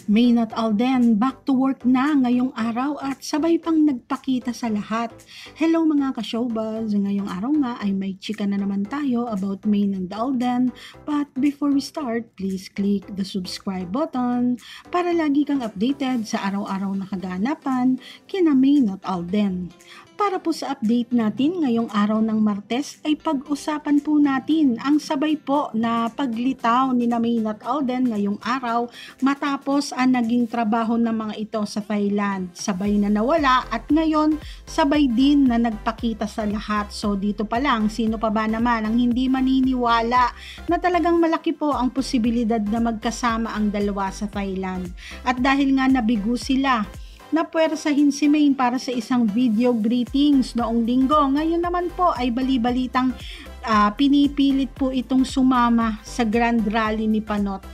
Maynard Alden, back to work na ngayong araw at sabay pang nagpakita sa lahat. Hello mga ka-showbuzz! Ngayong araw nga ay may chika na naman tayo about Maynard Alden. But before we start, please click the subscribe button para lagi kang updated sa araw-araw na kaganapan kina Maynard Alden. Para po sa update natin ngayong araw ng Martes ay pag-usapan po natin ang sabay po na paglitaw ni Maynard Alden ngayong araw matapos ang naging trabaho ng mga ito sa Thailand. Sabay na nawala at ngayon sabay din na nagpakita sa lahat. So dito pa lang, sino pa ba naman ang hindi maniniwala na talagang malaki po ang posibilidad na magkasama ang dalawa sa Thailand. At dahil nga nabigo sila, napuwersahin si Maine para sa isang video greetings noong linggo. Ngayon naman po ay bali-balitang pinipilit po itong sumama sa Grand Rally ni Panot.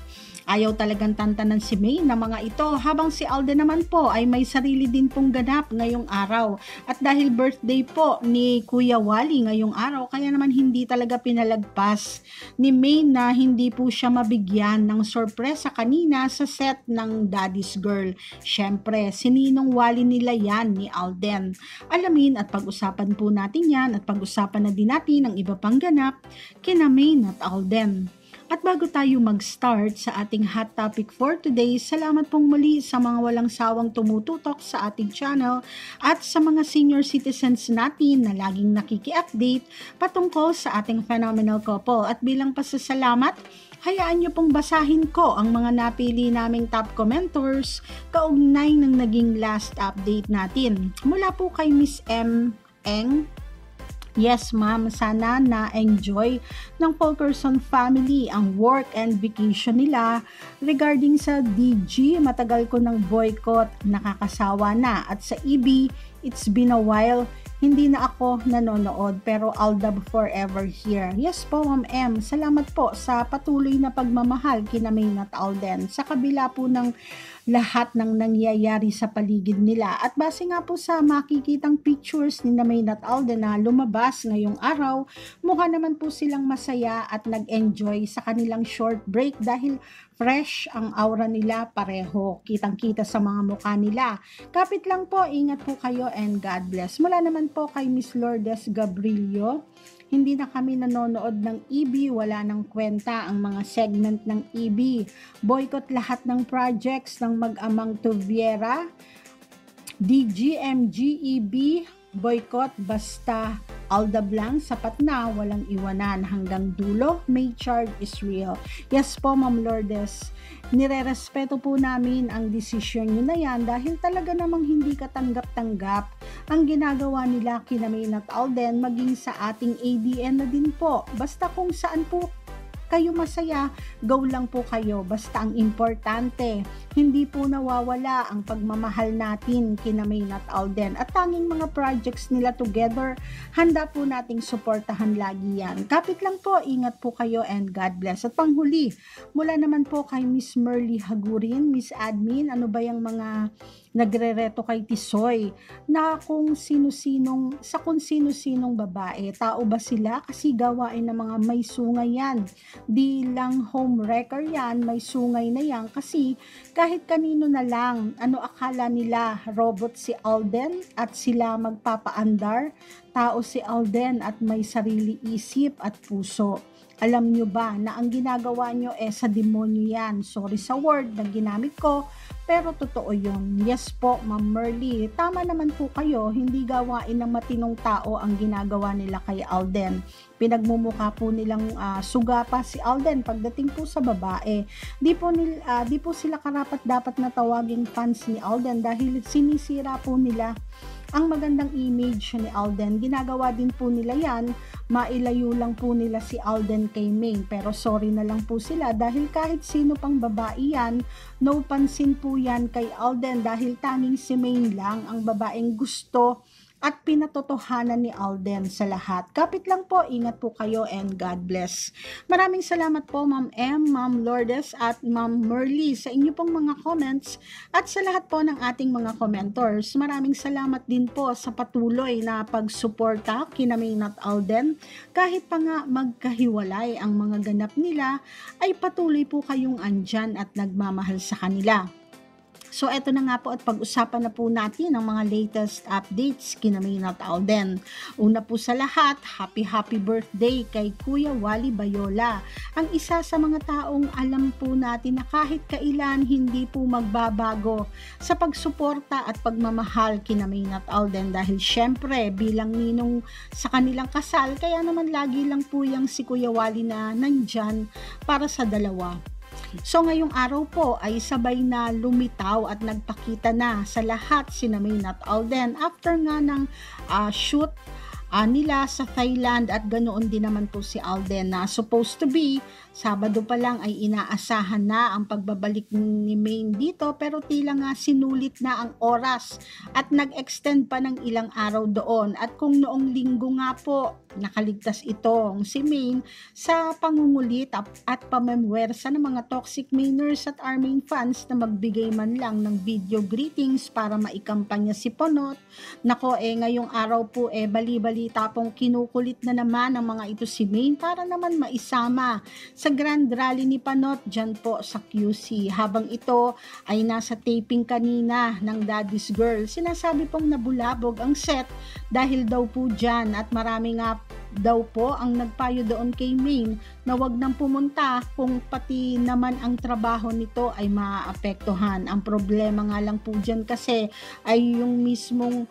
Ayaw talagang tantanan si Maine na mga ito, habang si Alden naman po ay may sarili din pong ganap ngayong araw. At dahil birthday po ni Kuya Wally ngayong araw, kaya naman hindi talaga pinalagpas ni Maine na hindi po siya mabigyan ng sorpresa kanina sa set ng Daddy's Girl. Syempre, sininong Wally nila yan ni Alden. Alamin at pag-usapan po natin yan at pag-usapan na din natin ang iba pang ganap kina Maine at Alden. At bago tayo mag-start sa ating hot topic for today, salamat pong muli sa mga walang sawang tumututok sa ating channel at sa mga senior citizens natin na laging nakiki-update patungkol sa ating phenomenal couple. At bilang pasasalamat, hayaan niyo pong basahin ko ang mga napili naming top commenters kaugnay ng naging last update natin. Mula po kay Miss M. Eng. Yes ma'am, sana na-enjoy ng Fulkerson family ang work and vacation nila. Regarding sa DG, matagal ko ng boycott, nakakasawa na. At sa EB, it's been a while, hindi na ako nanonood pero Aldab forever here. Yes po Ma'am M, salamat po sa patuloy na pagmamahal kina Maynard Alden sa kabila po ng lahat ng nangyayari sa paligid nila. At base nga po sa makikitang pictures ni Maynard Alden na lumabas ngayong araw, mukha naman po silang masaya at nag-enjoy sa kanilang short break dahil fresh ang aura nila pareho. Kitang-kita sa mga mukha nila. Kapit lang po, ingat po kayo and God bless. Mula naman po kay Miss Lourdes Gabrilio, hindi na kami nanonood ng EB, wala nang kwenta ang mga segment ng EB. Boycott lahat ng projects ng mag-amang Tuviera, DGMGEB, boycott basta Aldab lang, sapat na, walang iwanan hanggang dulo, may charge is real. Yes po Ma'am Lourdes, nirerespeto po namin ang desisyon nyo na yan dahil talaga namang hindi katanggap-tanggap ang ginagawa nila kina Maynard Alden maging sa ating ADN na din po. Basta kung saan po kayo masaya, go lang po kayo. Basta ang importante, hindi po nawawala ang pagmamahal natin kina Maynard Alden. At tanging mga projects nila together, handa po nating suportahan lagi yan. Kapit lang po, ingat po kayo and God bless. At panghuli, mula naman po kay Miss Merly Hagurin, Miss Admin, ano ba yung mga nagrereto kay Tisoy na kung sino-sinong babae, tao ba sila? Kasi gawain ng mga may sungay yan, di lang home wrecker yan, may sungay na yan. Kasi kahit kanino na lang, ano akala nila, robot si Alden at sila magpapaandar? Tao si Alden at may sarili isip at puso. Alam nyo ba na ang ginagawa nyo sa demonyo yan? Sorry sa word na ginamit ko, pero totoo yun. Yes po, Ma'am Merly. Tama naman po kayo, hindi gawain ng matinong tao ang ginagawa nila kay Alden. Pinagmumukha po nilang suga pa si Alden pagdating po sa babae. Di po sila karapat dapat na tawaging fans ni Alden dahil sinisira po nila ang magandang image ni Alden. Ginagawa din po nila yan, mailayo lang po nila si Alden kay Maine. Pero sorry na lang po sila dahil kahit sino pang babae yan, no pansin po yan kay Alden dahil tanging si Maine lang ang babaeng gusto at pinatotohanan ni Alden sa lahat. Kapit lang po, ingat po kayo and God bless. Maraming salamat po Ma'am M, Ma'am Lourdes at Ma'am Merly sa inyo pong mga comments at sa lahat po ng ating mga commentors. Maraming salamat din po sa patuloy na pagsuporta kina Maynard Alden. Kahit pa nga magkahiwalay ang mga ganap nila, ay patuloy po kayong andyan at nagmamahal sa kanila. So eto na nga po at pag-usapan na po natin ang mga latest updates kina Maine at Alden. Una po sa lahat, happy birthday kay Kuya Wally Bayola. Ang isa sa mga taong alam po natin na kahit kailan hindi po magbabago sa pagsuporta at pagmamahal kina Maine at Alden dahil syempre bilang ninong sa kanilang kasal kaya naman lagi lang po yung si Kuya Wally na nandyan para sa dalawa. So ngayong araw po ay sabay na lumitaw at nagpakita na sa lahat sina Maine at Alden after nga ng shoot nila sa Thailand at ganoon din naman po si Alden na supposed to be Sabado pa lang ay inaasahan na ang pagbabalik ni Maine dito pero tila nga sinulit na ang oras at nag-extend pa ng ilang araw doon at kung noong linggo nga po nakaligtas itong si Maine sa pangungulit at pamemwersa ng mga toxic Mainers at Armin fans na magbigay man lang ng video greetings para maikampanya si Ponot. Nako ngayong araw po bali-balita pong kinukulit na naman ng mga ito si Maine para naman maisama sa Grand Rally ni Panot dyan po sa QC. Habang ito ay nasa taping kanina ng Daddy's Girl, sinasabi pong nabulabog ang set dahil daw po dyan at marami nga daw po ang nagpayo doon kay Maine na wag nang pumunta kung pati naman ang trabaho nito ay maapektuhan. Ang problema nga lang po dyan kasi ay yung mismong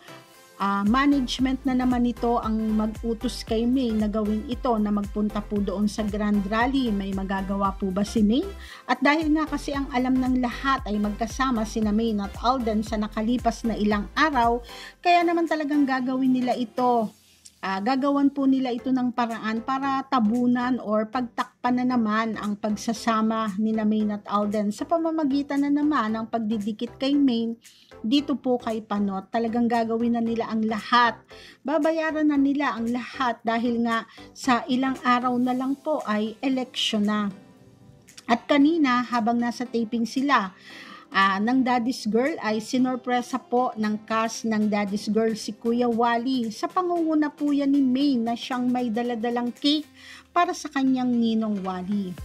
management na naman ito ang mag-utos kay Maine na gawin ito na magpunta po doon sa Grand Rally. May magagawa po ba si Maine? At dahil nga kasi ang alam ng lahat ay magkasama sina Maine at Alden sa nakalipas na ilang araw, kaya naman talagang gagawin nila ito. Gagawan po nila ito ng paraan para tabunan or pagtakpan na naman ang pagsasama ni Maine at Alden sa pamamagitan na naman ng pagdidikit kay Maine dito po kay Panot. Talagang gagawin na nila ang lahat. Babayaran na nila ang lahat dahil nga sa ilang araw na lang po ay eleksyon na. At kanina habang nasa taping sila ng Daddy's Girl ay sinorpresa po ng cast ng Daddy's Girl si Kuya Wally. Sa pangunguna po yan ni Maine na siyang may daladalang cake para sa kanyang ninong Wally.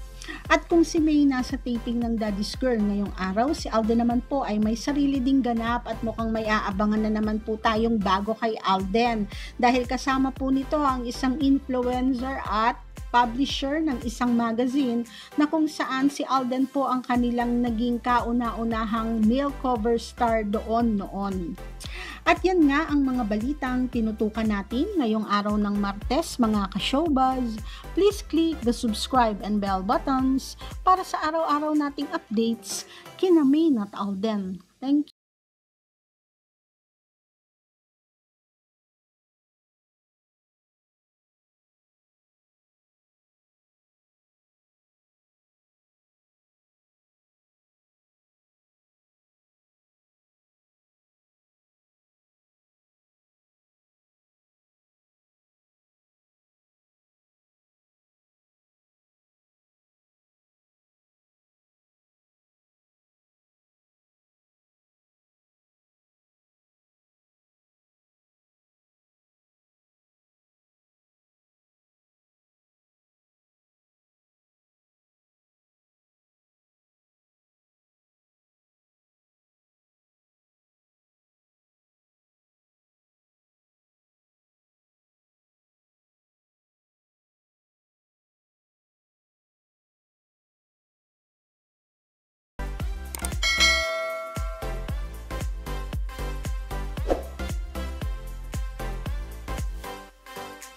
At kung si Maine nasa taping ng Daddy's Girl ngayong araw, si Alden naman po ay may sarili ding ganap at mukhang may aabangan na naman po tayong bago kay Alden. Dahil kasama po nito ang isang influencer at publisher ng isang magazine na kung saan si Alden po ang kanilang naging kauna-unahang male cover star doon noon. At yan nga ang mga balitang tinutukan natin ngayong araw ng Martes mga ka-showbuzz. Please click the subscribe and bell buttons para sa araw-araw nating updates kina Maine at Alden. Thank you.